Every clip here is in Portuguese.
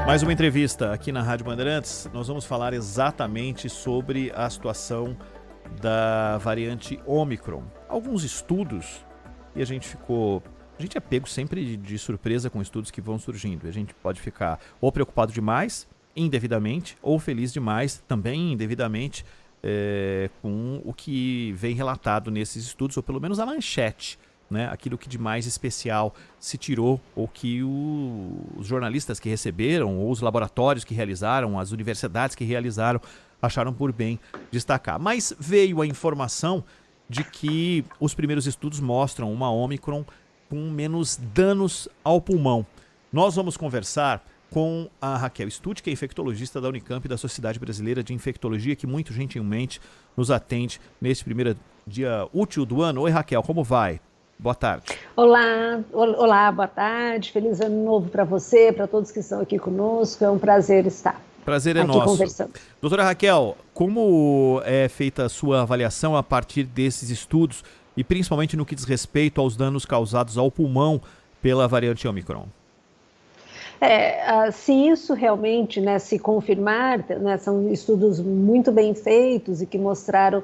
Mais uma entrevista aqui na Rádio Bandeirantes. Nós vamos falar exatamente sobre a situação da variante Ômicron. Alguns estudos, e a gente é pego sempre de surpresa com estudos que vão surgindo. A gente pode ficar ou preocupado demais, indevidamente, ou feliz demais, também indevidamente, com o que vem relatado nesses estudos, ou pelo menos a manchete. Né, aquilo que de mais especial se tirou, ou que os jornalistas que receberam, ou os laboratórios que realizaram, as universidades que realizaram, acharam por bem destacar. Mas veio a informação de que os primeiros estudos mostram uma Ômicron com menos danos ao pulmão. Nós vamos conversar com a Raquel Stutt, que é infectologista da Unicamp e da Sociedade Brasileira de Infectologia, que muito gentilmente nos atende neste primeiro dia útil do ano. Oi, Raquel, como vai? Boa tarde. Olá, boa tarde. Feliz ano novo para você, para todos que estão aqui conosco. É um prazer estar Prazer é aqui nosso. Conversando. Doutora Raquel, como é feita a sua avaliação a partir desses estudos e principalmente no que diz respeito aos danos causados ao pulmão pela variante Ômicron? Se isso realmente, se confirmar, são estudos muito bem feitos e que mostraram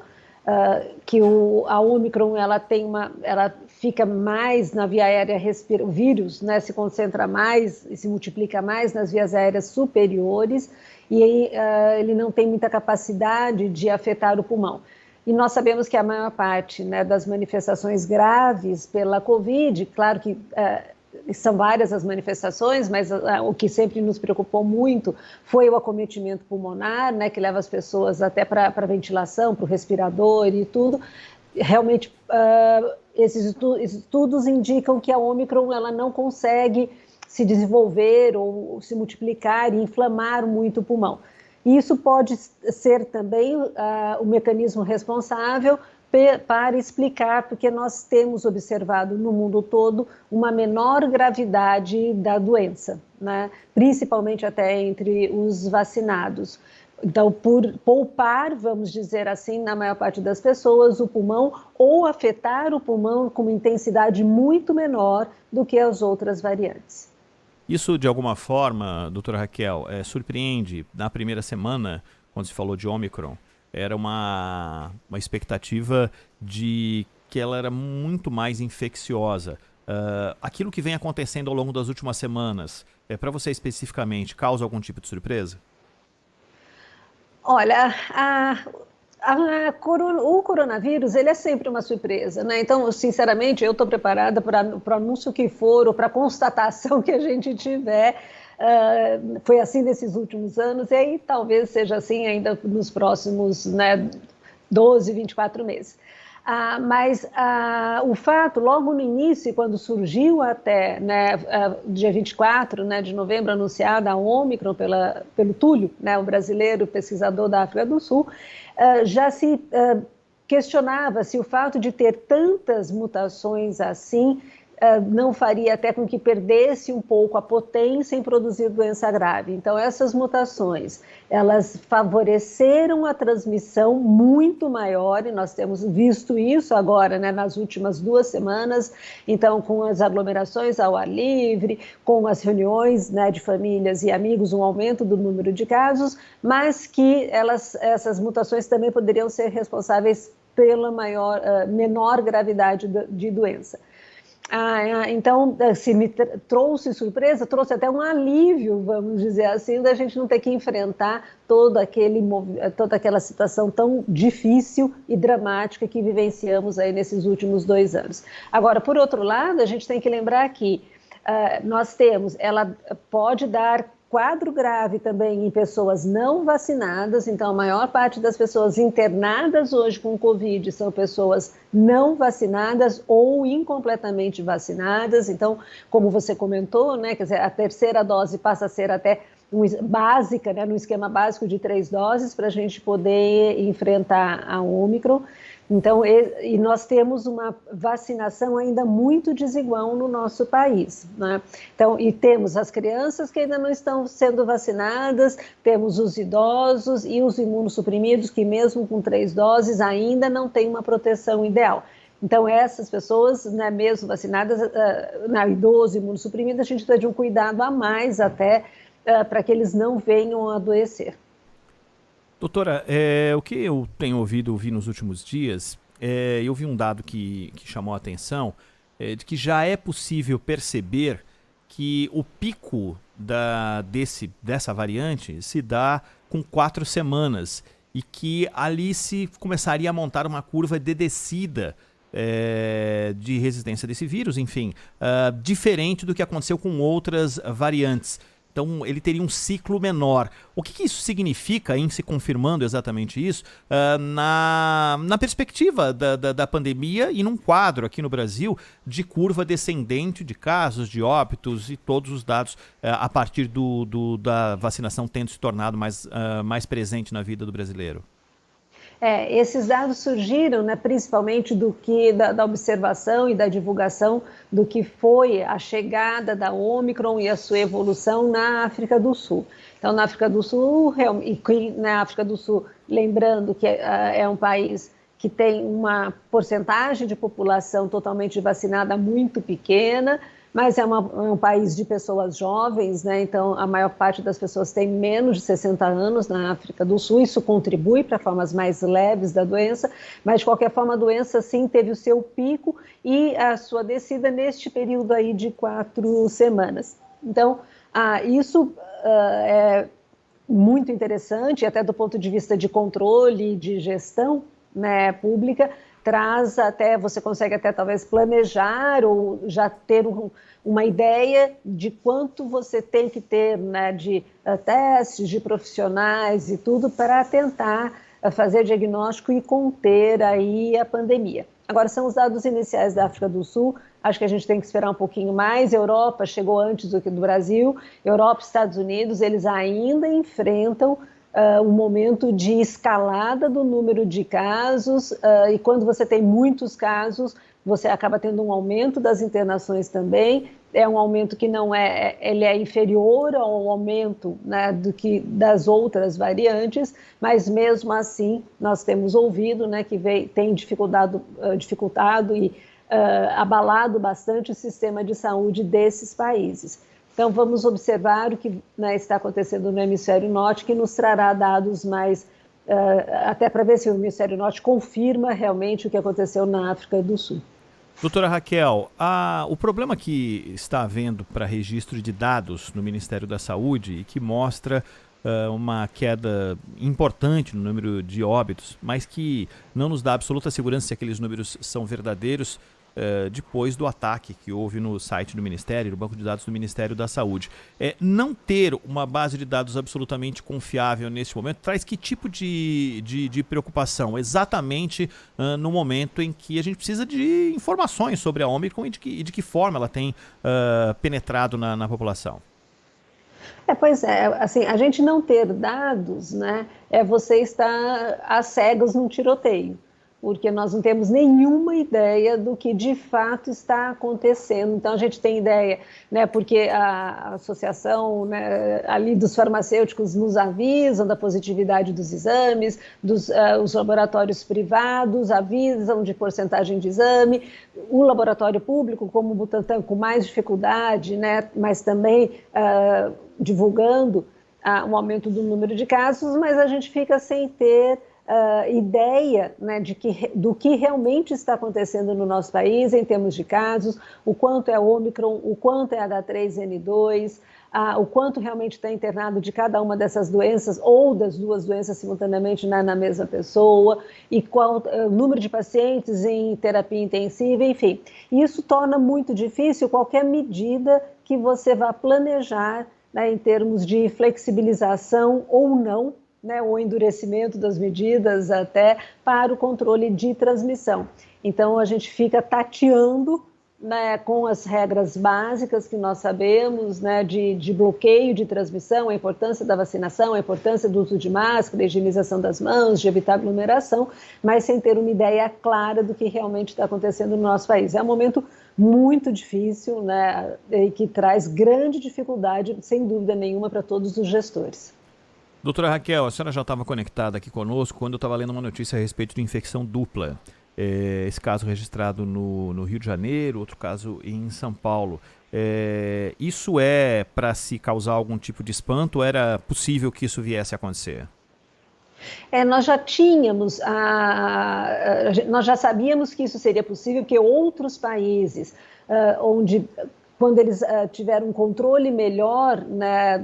que a Ômicron ela fica mais na via aérea o vírus, se concentra mais e se multiplica mais nas vias aéreas superiores e aí ele não tem muita capacidade de afetar o pulmão. E nós sabemos que a maior parte das manifestações graves pela Covid, claro que são várias as manifestações, mas o que sempre nos preocupou muito foi o acometimento pulmonar, que leva as pessoas até para ventilação, para o respirador e tudo. Realmente, esses estudos indicam que a Ômicron ela não consegue se desenvolver ou se multiplicar e inflamar muito o pulmão. E isso pode ser também o mecanismo responsável para explicar, porque nós temos observado no mundo todo uma menor gravidade da doença, principalmente até entre os vacinados. Então, por poupar, vamos dizer assim, na maior parte das pessoas, o pulmão ou afetar o pulmão com uma intensidade muito menor do que as outras variantes. Isso, de alguma forma, doutora Raquel, surpreende na primeira semana, quando se falou de Ômicron, era uma expectativa de que ela era muito mais infecciosa. Aquilo que vem acontecendo ao longo das últimas semanas, para você especificamente, causa algum tipo de surpresa? Olha, o coronavírus ele é sempre uma surpresa, Então, sinceramente, eu estou preparada para o anúncio que for ou para a constatação que a gente tiver. Foi assim nesses últimos anos e aí talvez seja assim ainda nos próximos 12, 24 meses. Mas o fato, logo no início, quando surgiu até dia 24 de novembro, anunciada a Ômicron pelo Túlio, o brasileiro pesquisador da África do Sul, já se questionava se o fato de ter tantas mutações assim não faria até com que perdesse um pouco a potência em produzir doença grave. Então, essas mutações, elas favoreceram a transmissão muito maior, e nós temos visto isso agora, nas últimas 2 semanas, então, com as aglomerações ao ar livre, com as reuniões de famílias e amigos, um aumento do número de casos, mas que essas mutações também poderiam ser responsáveis pela menor gravidade de doença. Então, se me trouxe surpresa, trouxe até um alívio, vamos dizer assim, da gente não ter que enfrentar toda aquela situação tão difícil e dramática que vivenciamos aí nesses últimos 2 anos. Agora, por outro lado, a gente tem que lembrar que ela pode dar quadro grave também em pessoas não vacinadas, então a maior parte das pessoas internadas hoje com Covid são pessoas não vacinadas ou incompletamente vacinadas, então, como você comentou, quer dizer, a terceira dose passa a ser até básica, no esquema básico de 3 doses para a gente poder enfrentar a Ômicron. Então, e nós temos uma vacinação ainda muito desigual no nosso país, Então, e temos as crianças que ainda não estão sendo vacinadas, temos os idosos e os imunossuprimidos que mesmo com 3 doses ainda não têm uma proteção ideal. Então, essas pessoas, mesmo vacinadas, idoso, imunossuprimido, a gente precisa de um cuidado a mais até para que eles não venham a adoecer. Doutora, o que eu tenho ouvi nos últimos dias, eu vi um dado que chamou a atenção, de que já é possível perceber que o pico dessa variante se dá com 4 semanas e que ali se começaria a montar uma curva de descida de resistência desse vírus, enfim, diferente do que aconteceu com outras variantes. Então, ele teria um ciclo menor. O que isso significa, em se confirmando exatamente isso, na perspectiva da pandemia e num quadro aqui no Brasil de curva descendente de casos, de óbitos e todos os dados a partir da vacinação tendo se tornado mais presente na vida do brasileiro? Esses dados surgiram, né, principalmente da observação e da divulgação do que foi a chegada da Ômicron e a sua evolução na África do Sul. Então, na África do Sul, lembrando que é um país que tem uma porcentagem de população totalmente vacinada muito pequena, mas é um país de pessoas jovens, né? Então a maior parte das pessoas tem menos de 60 anos na África do Sul, isso contribui para formas mais leves da doença, mas de qualquer forma a doença sim teve o seu pico e a sua descida neste período aí de 4 semanas. Então isso é muito interessante, até do ponto de vista de controle e de gestão, né, pública, você consegue até talvez planejar ou já ter uma ideia de quanto você tem que ter, né, de testes, de profissionais e tudo para tentar fazer diagnóstico e conter aí a pandemia. Agora, são os dados iniciais da África do Sul, acho que a gente tem que esperar um pouquinho mais. A Europa chegou antes do que do Brasil, Europa e Estados Unidos, eles ainda enfrentam um momento de escalada do número de casos, e quando você tem muitos casos, você acaba tendo um aumento das internações também. É um aumento que ele é inferior ao aumento, né, das outras variantes, mas mesmo assim nós temos ouvido, né, que tem dificultado e abalado bastante o sistema de saúde desses países. Então, vamos observar o que, né, está acontecendo no hemisfério norte, que nos trará dados mais, até para ver se o hemisfério norte confirma realmente o que aconteceu na África do Sul. Doutora Raquel, o problema que está havendo para registro de dados no Ministério da Saúde e que mostra uma queda importante no número de óbitos, mas que não nos dá absoluta segurança se aqueles números são verdadeiros, depois do ataque que houve no site do Ministério, no banco de dados do Ministério da Saúde. Não ter uma base de dados absolutamente confiável nesse momento traz que tipo de preocupação? Exatamente no momento em que a gente precisa de informações sobre a Ômicron e de que forma ela tem penetrado na população. Pois é, assim, a gente não ter dados, né, você estar às cegas num tiroteio, porque nós não temos nenhuma ideia do que de fato está acontecendo. Então a gente tem ideia, né, porque a associação, né, ali dos farmacêuticos nos avisam da positividade dos exames, os laboratórios privados avisam de porcentagem de exame, o laboratório público, como o Butantan, com mais dificuldade, né, mas também divulgando um aumento do número de casos, mas a gente fica sem ter ideia, né, do que realmente está acontecendo no nosso país em termos de casos, o quanto é Ômicron, o quanto é H3N2, o quanto realmente está internado de cada uma dessas doenças ou das duas doenças simultaneamente na mesma pessoa, e qual o número de pacientes em terapia intensiva, enfim. Isso torna muito difícil qualquer medida que você vá planejar, né, em termos de flexibilização ou não, né, o endurecimento das medidas até para o controle de transmissão. Então, a gente fica tateando, né, com as regras básicas que nós sabemos, né, de bloqueio de transmissão, a importância da vacinação, a importância do uso de máscara, a higienização das mãos, de evitar aglomeração, mas sem ter uma ideia clara do que realmente está acontecendo no nosso país. É um momento muito difícil, né, e que traz grande dificuldade, sem dúvida nenhuma, para todos os gestores. Doutora Raquel, a senhora já estava conectada aqui conosco quando eu estava lendo uma notícia a respeito de infecção dupla. esse caso registrado no Rio de Janeiro, outro caso em São Paulo. Isso é para se causar algum tipo de espanto ou era possível que isso viesse a acontecer? Nós já tínhamos, nós já sabíamos que isso seria possível, porque outros países, onde, quando eles tiveram um controle melhor, né,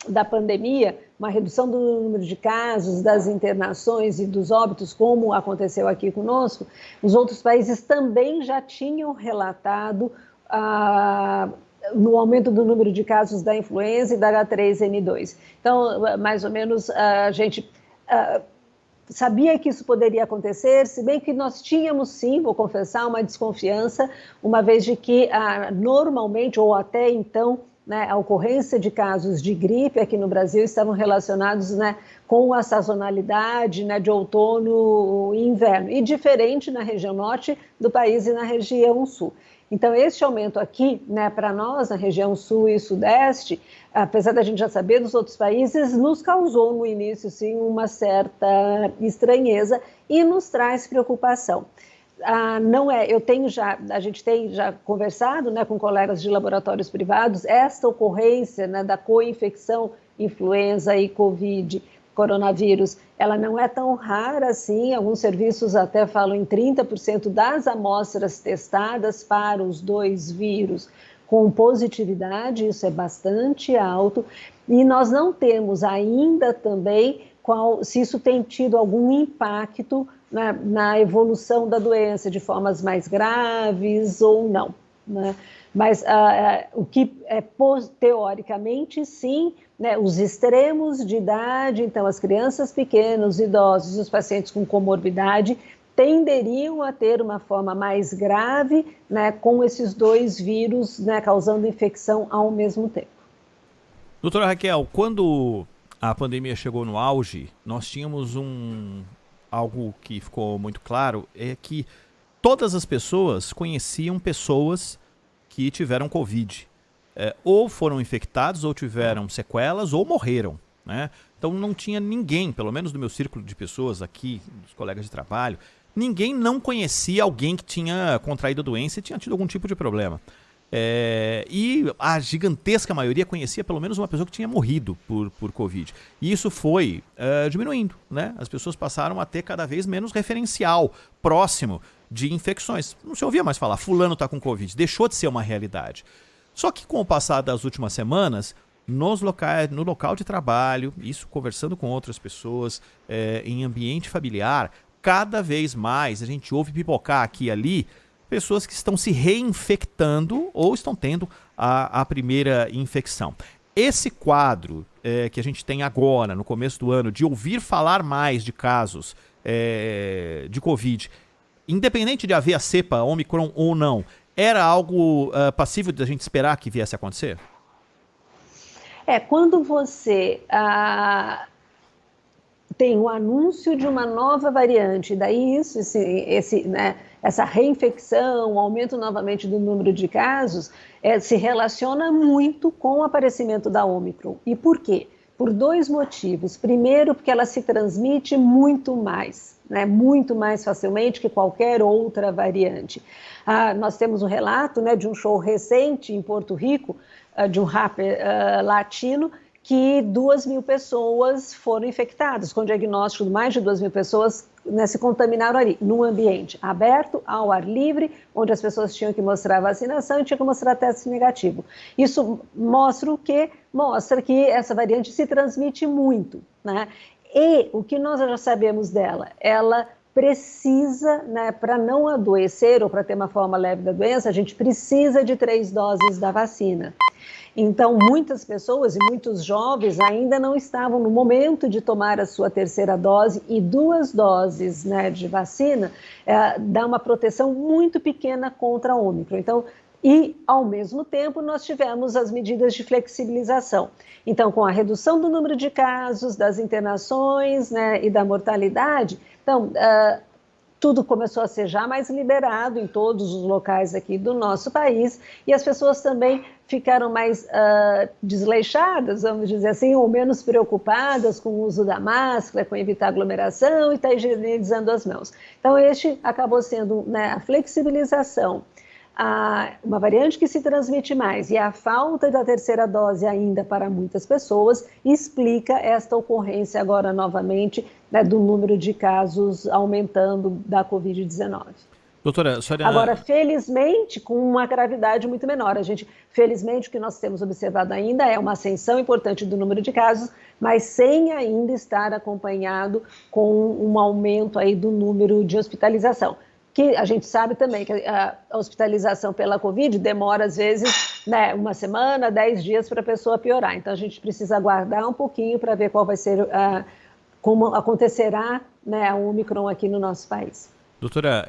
da pandemia, uma redução do número de casos, das internações e dos óbitos, como aconteceu aqui conosco, os outros países também já tinham relatado no aumento do número de casos da influenza e da H3N2. Então, mais ou menos, a gente sabia que isso poderia acontecer, se bem que nós tínhamos, sim, vou confessar, uma desconfiança, uma vez de que normalmente, ou até então, né, a ocorrência de casos de gripe aqui no Brasil estavam relacionados, né, com a sazonalidade, né, de outono e inverno, e diferente na região norte do país e na região sul. Então, este aumento aqui, né, para nós, na região sul e sudeste, apesar da gente já saber dos outros países, nos causou no início, sim, uma certa estranheza e nos traz preocupação. A gente tem já conversado, né, com colegas de laboratórios privados, esta ocorrência, né, da co-infecção influenza e Covid, coronavírus, ela não é tão rara assim, alguns serviços até falam em 30% das amostras testadas para os dois vírus com positividade, isso é bastante alto, e nós não temos ainda também se isso tem tido algum impacto na evolução da doença, de formas mais graves ou não, né? Mas o que é teoricamente, sim, né, os extremos de idade, então as crianças pequenas, os idosos, os pacientes com comorbidade, tenderiam a ter uma forma mais grave, né, com esses dois vírus, né, causando infecção ao mesmo tempo. Doutora Raquel, quando a pandemia chegou no auge, nós tínhamos algo que ficou muito claro, é que todas as pessoas conheciam pessoas que tiveram Covid. Ou foram infectados, ou tiveram sequelas, ou morreram, né? Então não tinha ninguém, pelo menos do meu círculo de pessoas aqui, dos colegas de trabalho, ninguém não conhecia alguém que tinha contraído a doença e tinha tido algum tipo de problema. E a gigantesca maioria conhecia pelo menos uma pessoa que tinha morrido por Covid. E isso foi diminuindo, né? As pessoas passaram a ter cada vez menos referencial próximo de infecções. Não se ouvia mais falar, fulano está com Covid, deixou de ser uma realidade. Só que com o passar das últimas semanas, no local de trabalho, isso conversando com outras pessoas, em ambiente familiar, cada vez mais a gente ouve pipocar aqui e ali pessoas que estão se reinfectando ou estão tendo a primeira infecção. Esse quadro que a gente tem agora, no começo do ano, de ouvir falar mais de casos de Covid, independente de haver a cepa Omicron ou não, era algo passível de a gente esperar que viesse a acontecer? Quando você tem o anúncio de uma nova variante, daí essa reinfecção, o aumento novamente do número de casos, se relaciona muito com o aparecimento da Omicron. E por quê? Por dois motivos. Primeiro, porque ela se transmite muito mais, né, muito mais facilmente que qualquer outra variante. Nós temos um relato, né, de um show recente em Porto Rico, de um rapper latino, que 2.000 pessoas foram infectadas, com diagnóstico de mais de 2.000 pessoas, né, se contaminaram ali, num ambiente aberto, ao ar livre, onde as pessoas tinham que mostrar vacinação e tinham que mostrar teste negativo. Isso mostra o quê? Mostra que essa variante se transmite muito, né? E o que nós já sabemos dela? Ela precisa, né, para não adoecer ou para ter uma forma leve da doença, a gente precisa de 3 doses da vacina. Então, muitas pessoas e muitos jovens ainda não estavam no momento de tomar a sua terceira dose, e 2 doses, né, de vacina dá uma proteção muito pequena contra a Ômicron. Então, e, ao mesmo tempo, nós tivemos as medidas de flexibilização. Então, com a redução do número de casos, das internações, né, e da mortalidade, então, tudo começou a ser já mais liberado em todos os locais aqui do nosso país, e as pessoas também ficaram mais desleixadas, vamos dizer assim, ou menos preocupadas com o uso da máscara, com evitar aglomeração e estar higienizando as mãos. Então, este acabou sendo, né, a flexibilização, uma variante que se transmite mais e a falta da terceira dose ainda para muitas pessoas explica esta ocorrência agora novamente, né, do número de casos aumentando da Covid-19. Doutora, a senhora... Agora, felizmente, com uma gravidade muito menor. Felizmente, o que nós temos observado ainda é uma ascensão importante do número de casos, mas sem ainda estar acompanhado com um aumento aí do número de hospitalização. Que a gente sabe também que a hospitalização pela Covid demora, às vezes, né, uma semana, 10 dias para a pessoa piorar. Então, a gente precisa aguardar um pouquinho para ver qual vai ser, como acontecerá, né, a Omicron aqui no nosso país. Doutora,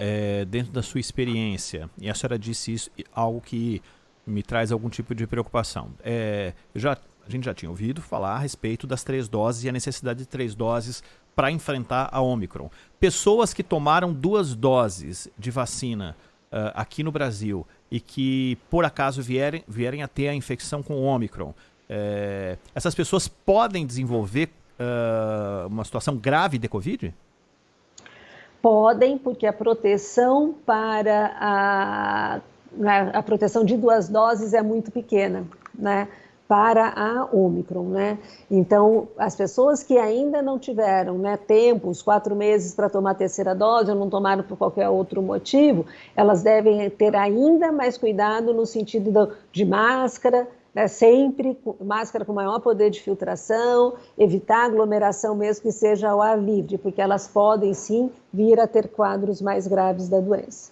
dentro da sua experiência, e a senhora disse isso, algo que me traz algum tipo de preocupação. A gente já tinha ouvido falar a respeito das 3 doses e a necessidade de 3 doses para enfrentar a Omicron. Pessoas que tomaram 2 doses de vacina aqui no Brasil e que, por acaso, vierem a ter a infecção com o Omicron, essas pessoas podem desenvolver uma situação grave de Covid? Podem, porque a proteção para a proteção de 2 doses é muito pequena, né, para a Omicron, né? Então, as pessoas que ainda não tiveram, né, tempo, os 4 meses para tomar a terceira dose, ou não tomaram por qualquer outro motivo, elas devem ter ainda mais cuidado no sentido de máscara, né, sempre máscara com maior poder de filtração, evitar aglomeração mesmo que seja ao ar livre, porque elas podem sim vir a ter quadros mais graves da doença.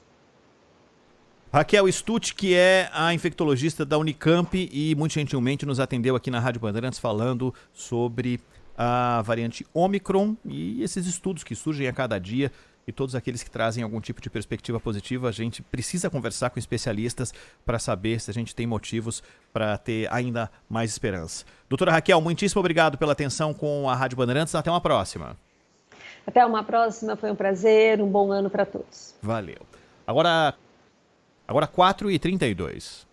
Raquel Stutt, que é a infectologista da Unicamp e muito gentilmente nos atendeu aqui na Rádio Bandeirantes falando sobre a variante Omicron e esses estudos que surgem a cada dia e todos aqueles que trazem algum tipo de perspectiva positiva. A gente precisa conversar com especialistas para saber se a gente tem motivos para ter ainda mais esperança. Doutora Raquel, muitíssimo obrigado pela atenção com a Rádio Bandeirantes. Até uma próxima. Até uma próxima, foi um prazer, um bom ano para todos. Valeu. Agora 4h32.